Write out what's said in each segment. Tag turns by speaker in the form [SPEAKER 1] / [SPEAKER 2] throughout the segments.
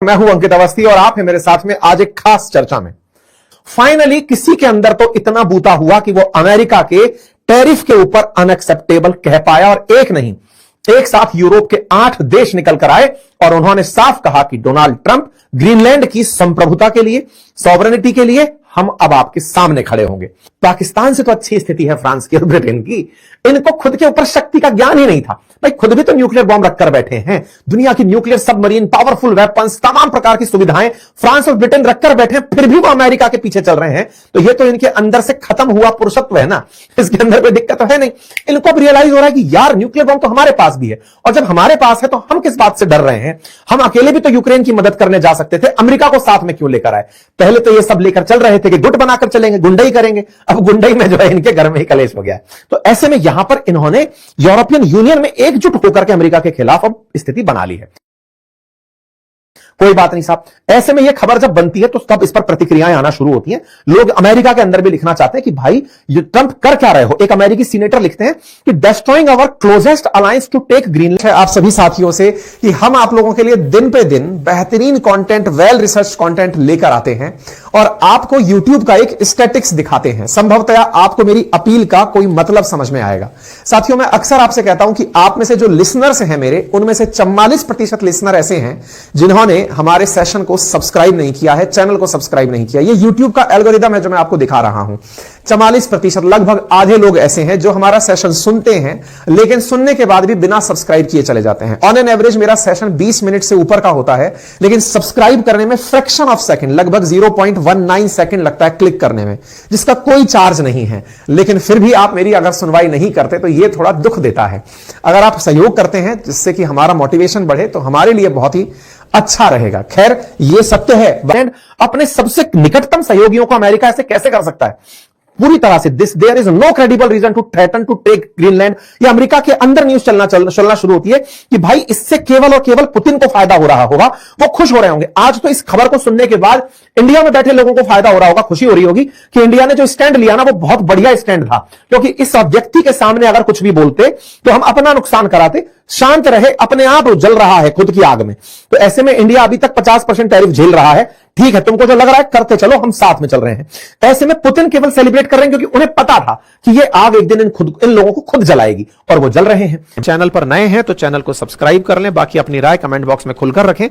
[SPEAKER 1] मैं हूं अंकित अवस्थी और आप हैं मेरे साथ में आज एक खास चर्चा में। फाइनली किसी के अंदर तो इतना बूता हुआ कि वो अमेरिका के टैरिफ के ऊपर अनएक्सेप्टेबल कह पाया और एक नहीं, एक साथ यूरोप के 8 देश निकल कर आए और उन्होंने साफ कहा कि डोनाल्ड ट्रंप ग्रीनलैंड की संप्रभुता के लिए, सॉवरेनिटी के लिए हम अब आपके सामने खड़े होंगे। पाकिस्तान से तो अच्छी स्थिति है फ्रांस की और ब्रिटेन की, इनको खुद के ऊपर शक्ति का ज्ञान ही नहीं था। भाई खुद भी तो न्यूक्लियर बॉम्ब रखकर बैठे हैं, दुनिया की न्यूक्लियर सबमरीन, पावरफुल वेपन्स, तमाम प्रकार की सुविधाएं फ्रांस और ब्रिटेन रखकर बैठे हैं, फिर भी वो अमेरिका के पीछे चल रहे हैं। तो ये तो इनके अंदर से खत्म हुआ पुरुषत्व है ना, इसके अंदर कोई दिक्कत तो है नहीं। इनको अब रियलाइज हो रहा है कि यार न्यूक्लियर बॉम्ब तो हमारे पास भी है, और जब हमारे पास है तो हम किस बात से डर रहे हैं। हम अकेले भी तो यूक्रेन की मदद करने जा सकते थे, अमेरिका को साथ में क्यों लेकर आए। पहले तो ये सब लेकर चल रहे थे कि गुट बनाकर चलेंगे, गुंडई करेंगे, अब गुंडई में जो है इनके घर में ही कलेश हो गया है। तो ऐसे में यहां पर इन्होंने यूरोपियन यूनियन में एकजुट होकर के अमेरिका के खिलाफ अब स्थिति बना ली है। कोई बात नहीं साहब, ऐसे में यह खबर जब बनती है तो तब इस पर प्रतिक्रियाएं आना शुरू होती हैं। लोग अमेरिका के अंदर भी लिखना चाहते हैं कि भाई ये ट्रंप कर क्या रहे हो। एक अमेरिकी सीनेटर लिखते हैं कि destroying our closest alliance to take Greenland. आप सभी साथियों से कि हम आप लोगों के लिए दिन पे दिन बेहतरीन कंटेंट, वेल रिसर्च कंटेंट लेकर आते हैं और आपको यूट्यूब का एक स्टैटिक्स दिखाते हैं। संभवतः आपको मेरी अपील का कोई मतलब समझ में आएगा। साथियों, मैं अक्सर आपसे कहता हूं कि आप में से जो लिसनर्स हैं मेरे, उनमें से 44% लिसनर ऐसे हैं जिन्होंने हमारे सेशन को सब्सक्राइब नहीं किया है, चैनल को सब्सक्राइब नहीं किया। ये YouTube का एल्गोरिदम है जो मैं आपको दिखा रहा हूं। 44%, लगभग आधे लोग ऐसे हैं जो हमारा सेशन सुनते हैं लेकिन सुनने के बाद भी बिना सब्सक्राइब किए चले जाते हैं। ऑन एन एवरेज मेरा सेशन 20 मिनट से ऊपर का होता है, लेकिन सब्सक्राइब करने में फ्रैक्शन ऑफ सेकंड, लगभग 0.19 सेकंड लगता है क्लिक करने में, जिसका कोई चार्ज नहीं है। लेकिन फिर भी आप मेरी अगर सुनवाई नहीं करते तो यह थोड़ा दुख देता है। अगर आप सहयोग करते हैं जिससे कि हमारा मोटिवेशन बढ़े तो हमारे लिए बहुत ही अच्छा रहेगा। खैर, यह सत्य है, अपने सबसे निकटतम सहयोगियों को अमेरिका ऐसे कैसे कर सकता है पूरी तरह से। There is no credible reason to threaten to take Greenland. ये अमेरिका के अंदर न्यूज चलना शुरू होती है कि भाई इससे केवल और केवल पुतिन को फायदा हो रहा होगा, वो खुश हो रहे होंगे। आज तो इस खबर को सुनने के बाद इंडिया में बैठे लोगों को फायदा हो रहा होगा, खुशी हो रही होगी कि इंडिया ने जो स्टैंड लिया ना वो बहुत बढ़िया स्टैंड था, क्योंकि इस व्यक्ति के सामने अगर कुछ भी बोलते तो हम अपना नुकसान कराते, शांत रहे, अपने आप जल रहा है खुद की आग में। तो ऐसे में इंडिया अभी तक 50% टैरिफ झेल रहा है। ठीक है, तुमको जो लग रहा है करते चलो, हम साथ में चल रहे हैं। ऐसे में पुतिन केवल सेलिब्रेट कर रहे हैं क्योंकि उन्हें पता था कि ये आग एक दिन इन लोगों को खुद जलाएगी, और वो जल रहे हैं। चैनल पर नए हैं तो चैनल को सब्सक्राइब कर लें, बाकी अपनी राय कमेंट बॉक्स में खुलकर रखें।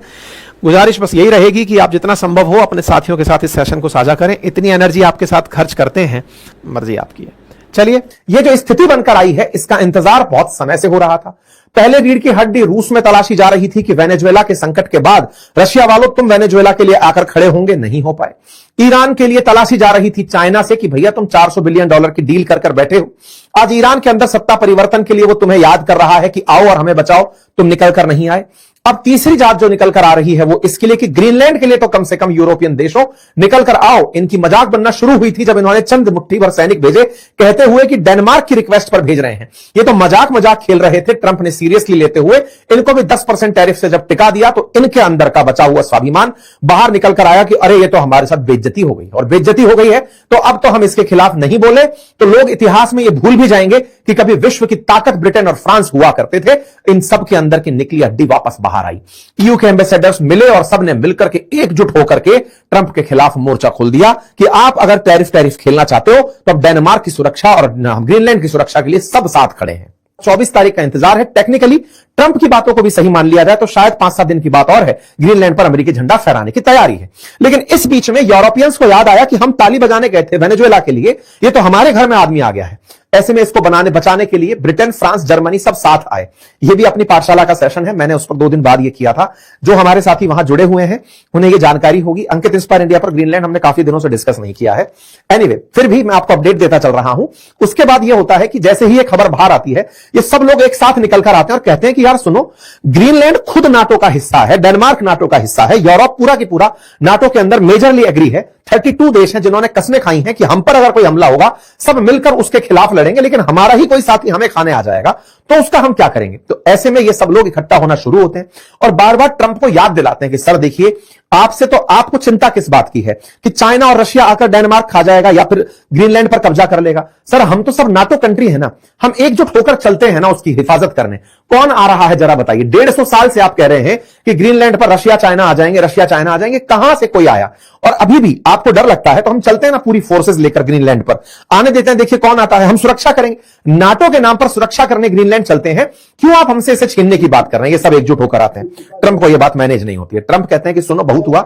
[SPEAKER 1] गुजारिश बस यही रहेगी कि आप जितना संभव हो अपने साथियों के साथ इस सेशन को साझा करें। इतनी एनर्जी आपके साथ खर्च करते हैं, मर्जी आपकी है। चलिए, ये जो स्थिति बनकर आई है इसका इंतजार बहुत समय से हो रहा था। पहले रीढ़ की हड्डी रूस में तलाशी जा रही थी कि वेनेजुएला के संकट के बाद रशिया वालों तुम वेनेजुएला के लिए आकर खड़े होंगे, नहीं हो पाए। ईरान के लिए तलाशी जा रही थी चाइना से कि भैया तुम $400 बिलियन की डील कर बैठे हो। आज ईरान के अंदर सत्ता परिवर्तन के लिए वो तुम्हें याद कर रहा है कि आओ और हमें बचाओ, तुम निकल कर नहीं आए। अब तीसरी जात जो निकल कर आ रही है वो इसके लिए कि ग्रीनलैंड के लिए तो कम से कम यूरोपियन देशों निकल कर आओ। इनकी मजाक बनना शुरू हुई थी जब इन्होंने चंद मुट्ठी भर सैनिक भेजे, कहते हुए कि डेनमार्क की रिक्वेस्ट पर भेज रहे हैं। ये तो मजाक खेल रहे थे, ट्रंप ने सीरियसली लेते हुए इनको भी 10% टैरिफ से जब टिका दिया तो इनके अंदर का बचा हुआ स्वाभिमान बाहर निकल कर आया कि अरे ये तो हमारे साथ बेइज्जती हो गई, और बेइज्जती हो गई है तो अब तो हम इसके खिलाफ नहीं बोले तो लोग इतिहास में ये भूल भी जाएंगे कि कभी विश्व की ताकत ब्रिटेन और फ्रांस हुआ करते थे। इन सब के अंदर की निकली हड्डी वापस बाहर आई। ईयू के एम्बेसडर्स मिले और सबने मिलकर के एकजुट होकर के ट्रंप के खिलाफ मोर्चा खोल दिया कि आप अगर टैरिफ खेलना चाहते हो तो अब डेनमार्क की सुरक्षा और ग्रीनलैंड की सुरक्षा के लिए सब साथ खड़े हैं। 24 तारीख का इंतजार है। टेक्निकली ट्रंप की बातों को भी सही मान लिया जाए तो शायद 5-7 दिन की बात और है, ग्रीनलैंड पर अमेरिकी झंडा फहराने की तैयारी है। लेकिन इस बीच में यूरोपियंस को याद आया कि हम ताली बजाने गए थे वेनेजुएला के लिए, ये तो हमारे घर में आदमी आ गया है। ऐसे में इसको बचाने के लिए ब्रिटेन, फ्रांस, जर्मनी सब साथ आए। ये भी अपनी पाठशाला का सेशन है, मैंने उस पर 2 दिन बाद ये किया था। जो हमारे साथी वहां जुड़े हुए हैं उन्हें ये जानकारी होगी। अंकित इंस्पायर इंडिया पर ग्रीनलैंड हमने काफी दिनों से डिस्कस नहीं किया है। एनीवे, फिर भी मैं आपको अपडेट देता चल रहा हूं। उसके बाद यह होता है कि जैसे ही ये खबर बाहर आती है, ये सब लोग एक साथ निकल कर आते हैं और कहते हैं कि यार सुनो, ग्रीनलैंड खुद नाटो का हिस्सा है, डेनमार्क नाटो का हिस्सा है, यूरोप पूरा की पूरा नाटो के अंदर मेजरली एग्री है। 32 देश हैं जिन्होंने कसमें खाई हैं कि हम पर अगर कोई हमला होगा सब मिलकर उसके खिलाफ लड़ेंगे, लेकिन हमारा ही कोई साथी हमें खाने आ जाएगा तो उसका हम क्या करेंगे। तो ऐसे में ये सब लोग इकट्ठा होना शुरू होते हैं और बार बार ट्रंप को याद दिलाते हैं कि सर देखिए, आपसे तो आपको चिंता किस बात की है कि चाइना और रशिया आकर डेनमार्क खा जाएगा या फिर ग्रीनलैंड पर कब्जा कर लेगा? सर हम तो सब नाटो कंट्री है ना, हम एकजुट होकर चलते हैं ना उसकी हिफाजत करने। कौन आ रहा है जरा बताइए? 150 साल से आप कह रहे हैं कि ग्रीनलैंड पर रशिया चाइना आ जाएंगे, रशिया चाइना आ जाएंगे, कहां से कोई आया? और अभी भी आपको डर लगता है तो हम चलते हैं ना पूरी फोर्सेस लेकर ग्रीनलैंड पर, आने देते हैं, देखिए कौन आता है, हम सुरक्षा करेंगे। नाटो के नाम पर सुरक्षा करने ग्रीनलैंड चलते हैं, क्यों आप हमसे इसे छीनने की बात कर रहे हैं? ये सब एकजुट होकर आते हैं। ट्रंप को यह बात मैनेज नहीं होती है। ट्रंप कहते हैं कि सुनो बहुत हुआ,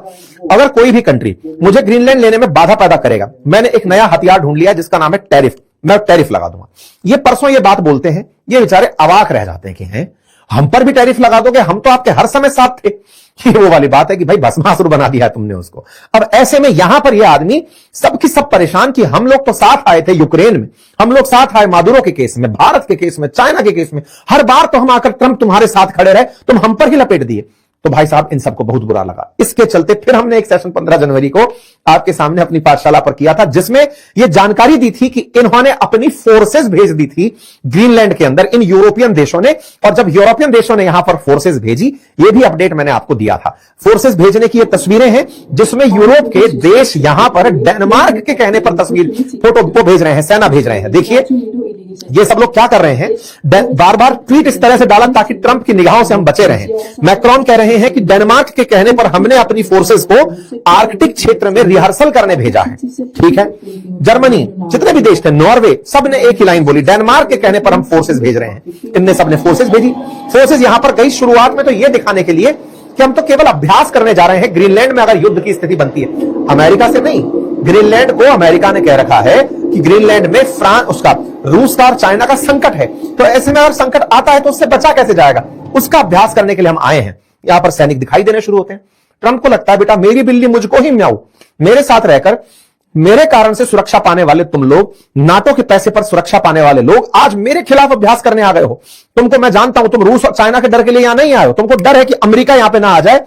[SPEAKER 1] अगर कोई भी कंट्री मुझे ग्रीनलैंड लेने में बाधा पैदा करेगा, मैंने एक नया हथियार ढूंढ लिया जिसका नाम है टैरिफ, मैं टैरिफ लगा दूंगा। ये परसों ये बात बोलते हैं, ये बेचारे अवाक रह जाते हैं कि हैं हम पर भी टैरिफ लगा दोगे, हम तो आपके हर समय साथ थे। ये वो वाली बात है कि भाई भस्मासुर बना दिया तुमने उसको। अब ऐसे में यहां पर यह आदमी सबकी सब परेशान कि हम लोग तो साथ आए थे यूक्रेन में, हम लोग साथ आए मादुरो के केस में, भारत के केस में, चाइना के केस में, हर बार तो हम आकर ट्रंप तुम्हारे साथ खड़े रहे, तुम हम पर ही लपेट दिए। तो भाई साहब इन सबको बहुत बुरा लगा। इसके चलते फिर हमने एक सेशन 15 जनवरी को आपके सामने अपनी पाठशाला पर किया था, जिसमें यह जानकारी दी थी कि इन्होंने अपनी फोर्सेस भेज दी थी ग्रीनलैंड के अंदर, इन यूरोपियन देशों ने। और जब यूरोपियन देशों ने यहां पर फोर्सेस भेजी, यह भी अपडेट मैंने आपको दिया था। फोर्सेस भेजने की ये तस्वीरें हैं जिसमें यूरोप के देश यहां पर डेनमार्क के कहने पर तस्वीर फोटो को भेज रहे हैं, सेना भेज रहे हैं। देखिए ये सब लोग क्या कर रहे हैं, बार बार ट्वीट इस तरह से डाला ताकि ट्रंप की निगाहों से हम बचे रहें। मैक्रोन कह रहे हैं कि डेनमार्क के कहने पर हमने अपनी फोर्सेस को आर्कटिक क्षेत्र में रिहर्सल करने भेजा है। ठीक है, जर्मनी, जितने भी देश थे, नॉर्वे, सब ने एक ही लाइन बोली, डेनमार्क के कहने पर हम फोर्सेस भेज रहे हैं। इनने सबने फोर्सेस भेजी। फोर्सेस यहां पर गई शुरुआत में तो यह दिखाने के लिए कि हम तो केवल अभ्यास करने जा रहे हैं ग्रीनलैंड में अगर युद्ध की स्थिति बनती है। अमेरिका से नहीं, ग्रीनलैंड को अमेरिका ने कह रखा है कि ग्रीनलैंड में फ्रांस, उसका रूस का और चाइना का संकट है, तो ऐसे में अगर संकट आता है तो उससे बचा कैसे जाएगा, उसका अभ्यास करने के लिए हम आए हैं। यहां पर सैनिक दिखाई देने शुरू होते हैं। ट्रंप को लगता है बेटा मेरी बिल्ली मुझको ही म्याऊ, मेरे साथ रहकर मेरे कारण से सुरक्षा पाने वाले तुम लोग, नाटो के पैसे पर सुरक्षा पाने वाले लोग आज मेरे खिलाफ अभ्यास करने आ गए हो। तुमको मैं जानता हूं, तुम रूस और चाइना के डर के लिए यहां नहीं आए हो, तुमको डर है कि अमेरिका यहां पे ना आ जाए,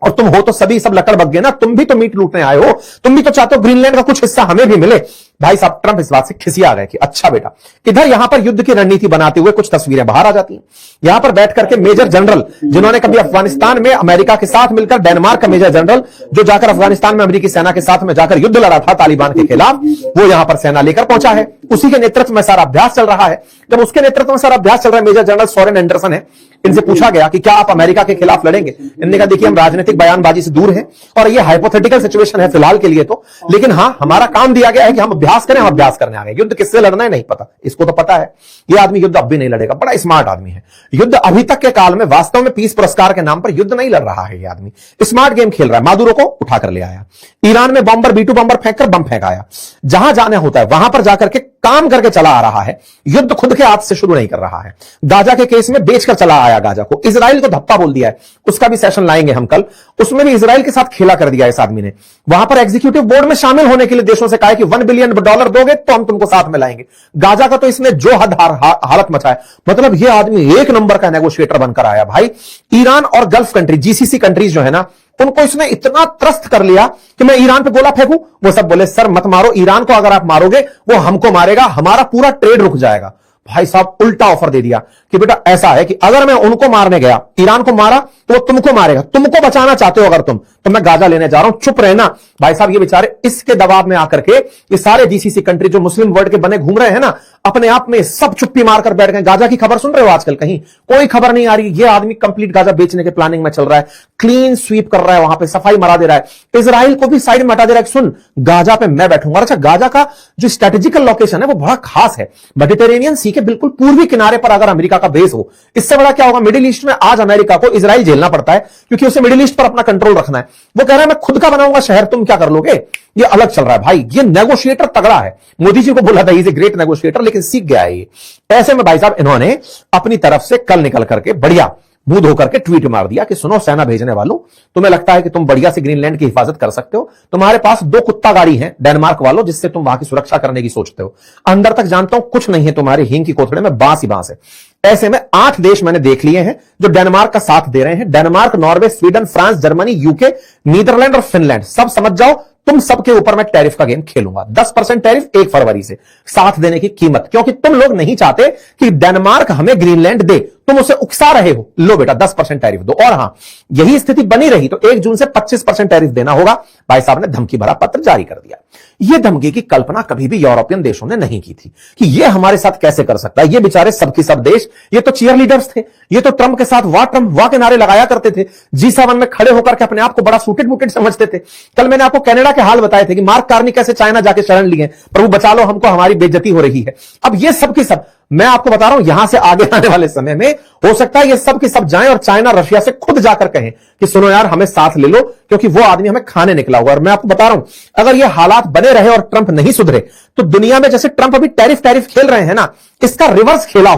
[SPEAKER 1] और तुम हो तो सभी सब लकड़ बग गए ना, तुम भी तो मीट लूटने आए हो, तुम भी तो चाहते हो ग्रीनलैंड का कुछ हिस्सा हमें भी मिले। भाई साहब ट्रंप इस बात से खिसिया गए कि अच्छा बेटा। इधर यहां पर युद्ध की रणनीति बनाते हुए कुछ तस्वीरें बाहर आ जाती हैं। यहां पर बैठ करके मेजर जनरल, जिन्होंने कभी अफगानिस्तान में अमेरिका के साथ मिलकर, डेनमार्क का मेजर जनरल जो जाकर अफगानिस्तान में अमेरिकी सेना के साथ में जाकर युद्ध लड़ा था तालिबान के खिलाफ, वो यहां पर सेना लेकर पहुंचा है। उसी के नेतृत्व में सारा अभ्यास चल रहा है। जब उसके नेतृत्व में सारा अभ्यास चल रहा है, मेजर जनरल सोरेन एंडरसन है, इनसे पूछा गया कि क्या आप अमेरिका के खिलाफ लड़ेंगे? इन्होंने कहा देखिए हम राजनीतिक बयानबाजी से दूर हैं और ये हाइपोथेटिकल सिचुएशन है फिलहाल के लिए तो, लेकिन हां हमारा काम दिया गया है कि हम अभ्यास करें, हम अभ्यास करने आ गए। युद्ध किससे लड़ना है नहीं पता, इसको तो पता है। ये आदमी युद्ध अब भी नहीं लड़ेगा, बड़ा स्मार्ट आदमी है। युद्ध अभी तक के काल में वास्तव में पीस पुरस्कार के नाम पर युद्ध नहीं लड़ रहा है। ये आदमी स्मार्ट गेम खेल रहा है। मादुरो को उठाकर ले आया, ईरान में बॉम्बर B2 बॉम्बर फेंककर बम फेंकाया, जहां जाना होता है वहां पर जाकर के काम करके चला आ रहा है। युद्ध खुद के हाथ से शुरू नहीं कर रहा है। गाजा के केस में बेचकर चला आया गाजा को, इजराइल को धप्पा बोल दिया है, उसका भी सेशन लाएंगे हम कल। उसमें भी इजराइल के साथ खेला कर दिया इस आदमी ने। वहां पर एग्जीक्यूटिव बोर्ड में शामिल होने के लिए देशों से कहा कि $1 बिलियन दोगे तो हम तुमको साथ में लाएंगे। गाजा का तो इसने जो हद हालत मचाया, मतलब यह आदमी एक नंबर का नेगोशिएटर बनकर आया भाई। ईरान और गल्फ कंट्री, GCC कंट्रीज जो है ना, उनको इसने इतना त्रस्त कर लिया कि मैं ईरान पे गोला फेंकूं, वो सब बोले सर मत मारो, ईरान को अगर आप मारोगे वो हमको मारेगा, हमारा पूरा ट्रेड रुक जाएगा। भाई साहब उल्टा ऑफर दे दिया कि बेटा ऐसा है कि अगर मैं उनको मारने गया, ईरान को मारा तो वो तुमको मारेगा, तुमको बचाना चाहते हो अगर तुम, तो मैं गाजा लेने जा रहा हूं, चुप रहना। भाई साहब ये बेचारे इसके दबाव में आकर के ये सारे GCC कंट्री जो मुस्लिम वर्ल्ड के बने घूम रहे हैं ना, अपने आप में सब चुप्पी मारकर बैठ गए। गाजा की खबर सुन रहे हो आजकल? कहीं कोई खबर नहीं आ रही। ये आदमी कंप्लीट गाजा बेचने के प्लानिंग में चल रहा है, क्लीन स्वीप कर रहा है, वहां पे सफाई मरा दे रहा है, इजराइल को भी साइड में हटा दे रहा है। सुन, गाजा पे मैं बैठूंगा। अच्छा, गाजा का जो स्ट्रेटेजिकल लोकेशन है वो बड़ा खास है, मेडिटेरेनियन सी के बिल्कुल पूर्वी किनारे पर अगर अमेरिका का बेस हो, इससे बड़ा क्या होगा? मिडिल ईस्ट में आज अमेरिका को इजराइल झेलना पड़ता है क्योंकि उसे मिडिल ईस्ट पर अपना कंट्रोल रखना है। वो कह रहा है मैं खुद का बनाऊंगा शहर, तुम क्या कर लोगे? ये अलग चल रहा है भाई। ये नेगोशिएटर तगड़ा है। मोदी जी को बोला था इज ए ग्रेट नेगोशिएटर, लेकिन सीख गया है ये। ऐसे में भाई साहब इन्होंने अपनी तरफ से कल निकल करके बढ़िया मुंह धोकर के ट्वीट मार दिया कि सुनो सेना भेजने वालों, तुम्हें लगता है कि तुम बढ़िया से ग्रीनलैंड की हिफाजत कर सकते हो? तुम्हारे पास 2 कुत्ता गाड़ी है डेनमार्क वालों, जिससे तुम वहां की सुरक्षा करने की सोचते हो। अंदर तक जानता हूं कुछ नहीं है, तुम्हारे हींग की कोथड़े में बांस ही बांस है। ऐसे में 8 देश मैंने देख लिए हैं जो डेनमार्क का साथ दे रहे हैं। Denmark, Norway, Sweden, France, Germany, UK, Netherlands और फिनलैंड। सब समझ जाओ तुम सबके ऊपर मैं टैरिफ का गेम खेलूंगा। 10% टैरिफ 1 फरवरी से, साथ देने की कीमत, क्योंकि तुम लोग नहीं चाहते कि डेनमार्क हमें ग्रीनलैंड दे, तुम उसे उकसा रहे हो, लो बेटा 10% टैरिफ दो। और हां, यही स्थिति बनी रही तो 1 जून से 25% टैरिफ देना होगा। भाई साहब ने धमकी भरा पत्र जारी कर दिया। यह धमकी की कल्पना कभी भी यूरोपियन देशों ने नहीं की थी कि यह हमारे साथ कैसे कर सकता है। ये बेचारे सबके सब देश, ये तो चीयर लीडर्स थे, ये तो ट्रंप के साथ वाह ट्रंप वाह के नारे लगाया करते थे, G7 में खड़े होकर के अपने आप को बड़ा सूटेड बूटेड समझते थे। कल मैंने आपको कनाडा के हाल बताए थे कि मार्क कार्नी कैसे चाइना जाके शरण लिए, प्रभु बचा लो हमको, हमारी बेइज्जती हो रही है। अब ये सब की सब मैं आपको बता रहा हूं, यहां से आगे आने वाले समय में हो सकता है ये सब के सब जाएं और चाइना रशिया से खुद जाकर कहें कि सुनो यार हमें साथ ले लो, क्योंकि वो आदमी हमें खाने निकला हुआ। और मैं आपको बता रहा हूं, अगर ये हालात बने रहे और ट्रंप नहीं सुधरे तो दुनिया में जैसे ट्रंप अभी टैरिफ खेल रहे हैं ना, इसका रिवर्स खेला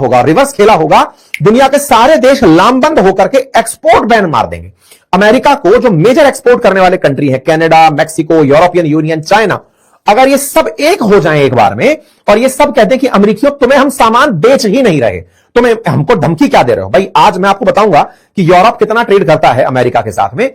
[SPEAKER 1] होगा। दुनिया के सारे देश लामबंद होकर के एक्सपोर्ट बैन मार देंगे। अमेरिका को जो मेजर एक्सपोर्ट करने वाले कंट्री है, Canada, Mexico, European union, China, अगर ये सब एक हो जाएं एक बार में और ये सब कहते हैं कि अमेरिकियों तुम्हें हम सामान बेच ही नहीं रहे, तुम्हें हमको धमकी क्या दे रहे हो। भाई आज मैं आपको बताऊंगा कि यूरोप कितना ट्रेड करता है अमेरिका के साथ में।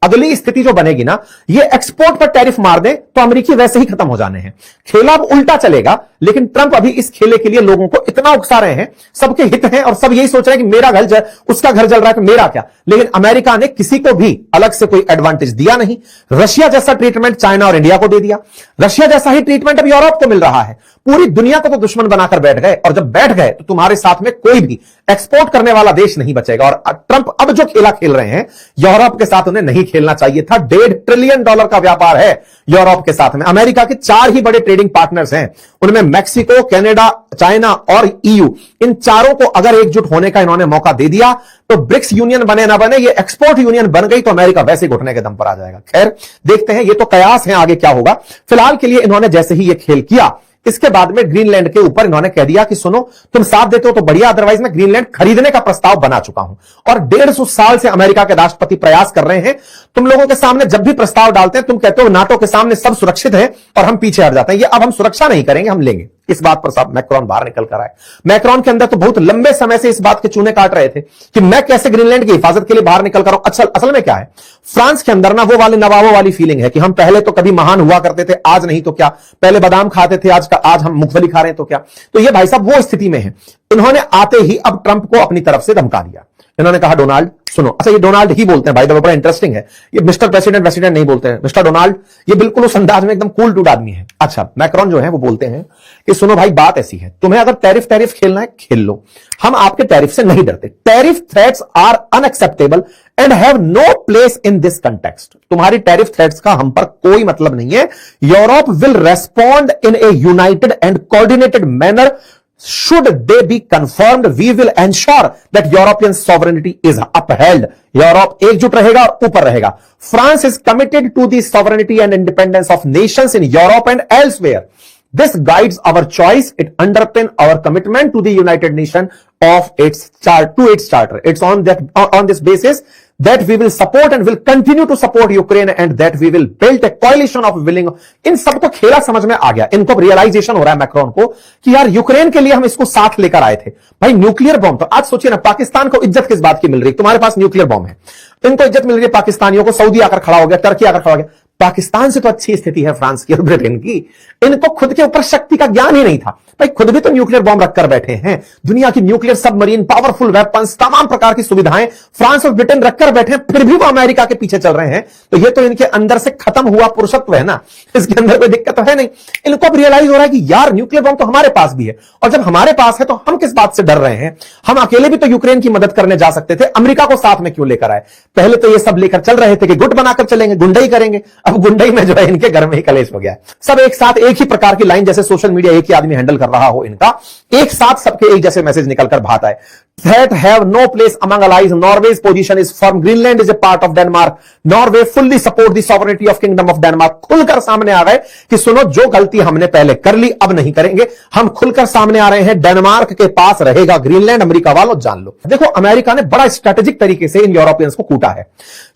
[SPEAKER 1] अगली स्थिति जो बनेगी ना, ये एक्सपोर्ट पर टैरिफ मार दे तो अमेरिकी वैसे ही खत्म हो जाने हैं। खेला अब उल्टा चलेगा, लेकिन ट्रंप अभी इस खेले के लिए लोगों को इतना उकसा रहे हैं, सबके हित हैं और सब यही सोच रहे हैं कि मेरा घर उसका घर जल रहा है तो मेरा क्या। लेकिन अमेरिका ने किसी को भी अलग से कोई एडवांटेज दिया नहीं। रशिया जैसा ट्रीटमेंट चाइना और इंडिया को दे दिया, रशिया जैसा ही ट्रीटमेंट अब यूरोप को मिल रहा है। पूरी दुनिया को तो दुश्मन बनाकर बैठ गए, और जब बैठ गए तो तुम्हारे साथ में कोई भी एक्सपोर्ट करने वाला देश नहीं बचेगा। और ट्रंप अब जो खेला खेल रहे हैं, यूरोप के साथ उन्हें नहीं खेलना चाहिए था। $1.5 ट्रिलियन का व्यापार है यूरोप के साथ में। अमेरिका के 4 ही बड़े ट्रेडिंग पार्टनर्स हैं, उनमें मैक्सिको, कनाडा, चाइना और EU। इन चारों को अगर एकजुट होने का इन्होंने मौका दे दिया तो ब्रिक्स यूनियन बने ना बने, ये एक्सपोर्ट यूनियन बन गई तो अमेरिका वैसे घुटने के दम पर आ जाएगा। खैर देखते हैं, ये तो कयास है, आगे क्या होगा। फिलहाल के लिए इन्होंने जैसे ही ये खेल किया, इसके बाद में ग्रीनलैंड के ऊपर इन्होंने कह दिया कि सुनो तुम साथ देते हो तो बढ़िया, अदरवाइज मैं ग्रीनलैंड खरीदने का प्रस्ताव बना चुका हूं। और 150 साल से अमेरिका के राष्ट्रपति प्रयास कर रहे हैं। तुम लोगों के सामने जब भी प्रस्ताव डालते हैं, तुम कहते हो नाटो के सामने सब सुरक्षित है और हम पीछे हट जाते हैं। ये अब हम सुरक्षा नहीं करेंगे, हम लेंगे। इस बात पर साहब मैक्रोन बाहर निकल कर आए। मैक्रोन के अंदर तो बहुत लंबे समय से इस बात के चूने काट रहे थे कि मैं कैसे ग्रीनलैंड की हिफाजत के लिए बाहर निकल कर। असल में क्या है, फ्रांस के अंदर ना वो वाले नवाबों वाली फीलिंग है कि हम पहले तो कभी महान हुआ करते थे, आज नहीं तो क्या। पहले बादाम खाते थे, आज हम मूंगफली खा रहे हैं तो क्या। तो ये भाई साहब वो स्थिति में है। इन्होंने आते ही अब ट्रंप को अपनी तरफ से धमका दिया। इन्होंने कहा डोनाल्ड सुनो, अच्छा ये डोनाल्ड ही बोलते हैं भाई, बड़ा इंटरेस्टिंग है, ये मिस्टर प्रेसिडेंट नहीं बोलते हैं, मिस्टर डोनाल्ड। ये बिल्कुल उस अंदाज में एकदम कूल डूड आदमी है। अच्छा मैक्रोन जो है वो बोलते हैं कि सुनो भाई बात ऐसी है, तुम्हें अगर टैरिफ खेलना है खेल लो, हम आपके टैरिफ से नहीं डरते। Tariff threats are unacceptable and have no place in this context. तुम्हारी टैरिफ थ्रेट्स का हम पर कोई मतलब नहीं है। Europe will respond in a united and coordinated manner. Should they be confirmed, we will ensure that European sovereignty is upheld. Europe एकजुट रहेगा और ऊपर रहेगा। France is committed to the sovereignty and independence of nations in Europe and elsewhere. This guides our choice. It underpins our commitment to the United Nations to its charter. It's on this basis that we will support and will continue to support Ukraine and that we will build a coalition of willing। इन सबको खेला समझ में आ गया, इनको realisation हो रहा है Macron को कि यार यूक्रेन के लिए हम इसको साथ लेकर आए थे। भाई न्यूक्लियर बॉम्ब, तो आज सोचिए ना, पाकिस्तान को इज्जत किस बात की मिल रही है, तुम्हारे पास न्यूक्लियर बॉम्ब है, इनको इज्जत मिल रही है पाकिस्तानियों को। सऊदी आकर खड़ा हो गया, टर्की आकर खड़ा हो गया। पाकिस्तान से तो अच्छी स्थिति है फ्रांस की और ब्रिटेन की। इनको खुद के ऊपर शक्ति का ज्ञान ही नहीं था। भाई खुद भी तो न्यूक्लियर बॉम्ब रखकर बैठे हैं, दुनिया की न्यूक्लियर सबमरीन, पावरफुल वेपन्स, तमाम प्रकार की सुविधाएं फ्रांस और ब्रिटेन रखकर बैठे हैं, फिर भी वो अमेरिका के पीछे चल रहे हैं। तो ये तो इनके अंदर से खत्म हुआ पुरुषत्व है ना, इसके अंदर कोई दिक्कत तो है नहीं। इनको अब रियलाइज हो रहा है कि यार न्यूक्लियर बॉम्ब तो हमारे पास भी है, और जब हमारे पास है तो हम किस बात से डर रहे हैं। हम अकेले भी तो यूक्रेन की मदद करने जा सकते थे, अमेरिका को साथ में क्यों लेकर आए। पहले तो ये सब लेकर चल रहे थे कि गुट बनाकर चलेंगे, गुंडई करेंगे। अब गुंडई में जो है इनके घर में ही कलेश हो गया है। सब एक साथ एक ही प्रकार की लाइन, जैसे सोशल मीडिया एक ही आदमी हैंडल कर रहा हो, इनका एक साथ सबके एक जैसे मैसेज निकलकर भाता है। That have no place among allies. Norway's position is firm. Greenland is a part of Denmark. Norway fully support the sovereignty of Kingdom of Denmark. खुलकर सामने आ गए कि सुनो जो गलती हमने पहले कर ली अब नहीं करेंगे। हम खुलकर सामने आ रहे हैं, डेनमार्क के पास रहेगा ग्रीनलैंड, अमेरिका वालों जान लो। देखो अमेरिका ने बड़ा स्ट्रेटेजिक तरीके से इन यूरोपियंस को कूटा है।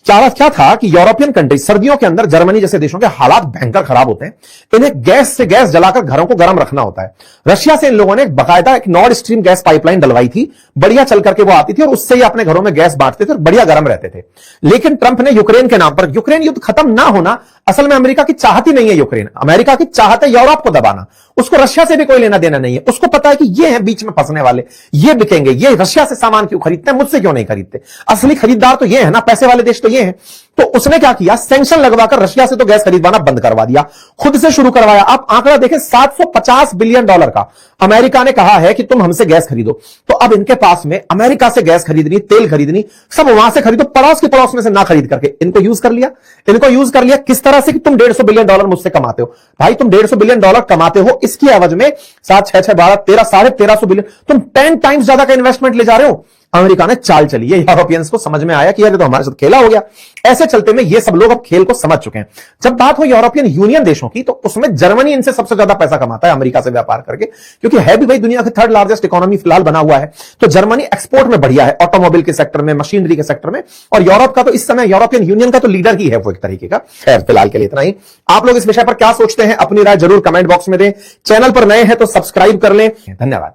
[SPEAKER 1] क्या था कि यूरोपियन कंट्री सर्दियों के अंदर जर्मनी जैसे देशों के हालात भयंकर खराब होते हैं, इन्हें गैस से गैस जलाकर घरों को गर्म रखना होता है। रशिया से इन लोगों ने बाकायदा एक नॉर्ड स्ट्रीम गैस पाइपलाइन डलवाई थी, बढ़िया चल करके वो आती थी और उससे ही अपने घरों में गैस बांटते थे और बढ़िया गर्म रहते थे। लेकिन ट्रंप ने यूक्रेन के नाम पर, यूक्रेन युद्ध खत्म ना होना असल में अमेरिका की चाहत ही नहीं है। यूक्रेन अमेरिका की चाहत है यूरोप को दबाना, उसको रशिया से भी कोई लेना देना नहीं है। उसको पता है कि ये हैं बीच में फंसने वाले, ये बिकेंगे, ये रशिया से सामान क्यों खरीदते हैं, मुझसे क्यों नहीं खरीदते, असली खरीदार तो ये है ना, पैसे वाले देश तो ये हैं। तो उसने क्या किया, सैंक्शन लगवाकर रशिया से तो गैस खरीदवाना बंद करवा दिया, खुद से शुरू करवाया। आप आंकड़ा देखें, $750 बिलियन का अमेरिका ने कहा है कि तुम हमसे गैस खरीदो। तो अब इनके पास में अमेरिका से गैस खरीदनी, तेल खरीदनी, सब वहां से खरीदो, पड़ोस के पड़ोस में से ना खरीद करके इनको यूज कर लिया। इनको यूज कर लिया किस तरह से कि तुम $150 बिलियन मुझसे कमाते हो। भाई तुम $150 बिलियन कमाते हो, इसकी एवज में 7, 6, 6, 12, 13, 1350 बिलियन, तुम 10 टाइम्स ज्यादा का इन्वेस्टमेंट ले जा रहे हो। अमेरिका ने चाल चली है, यूरोपियंस को समझ में आया कि यार तो हमारे साथ खेला हो गया। ऐसे चलते में ये सब लोग अब खेल को समझ चुके हैं। जब बात हो यूरोपियन यूनियन देशों की, तो उसमें जर्मनी इनसे सबसे ज्यादा पैसा कमाता है अमेरिका से व्यापार करके, क्योंकि है भी भाई दुनिया की 3rd लार्जेस्ट इकोनॉमी फिलहाल बना हुआ है। तो जर्मनी एक्सपोर्ट में बढ़िया है, ऑटोमोबाइल के सेक्टर में, मशीनरी के सेक्टर में। और यूरोप का तो इस समय यूरोपियन यूनियन का तो लीडर ही है वो एक तरीके का। खैर फिलहाल के लिए इतना ही। आप लोग इस विषय पर क्या सोचते हैं, अपनी राय जरूर कमेंट बॉक्स में दें। चैनल पर नए हैं तो सब्सक्राइब कर लें। धन्यवाद।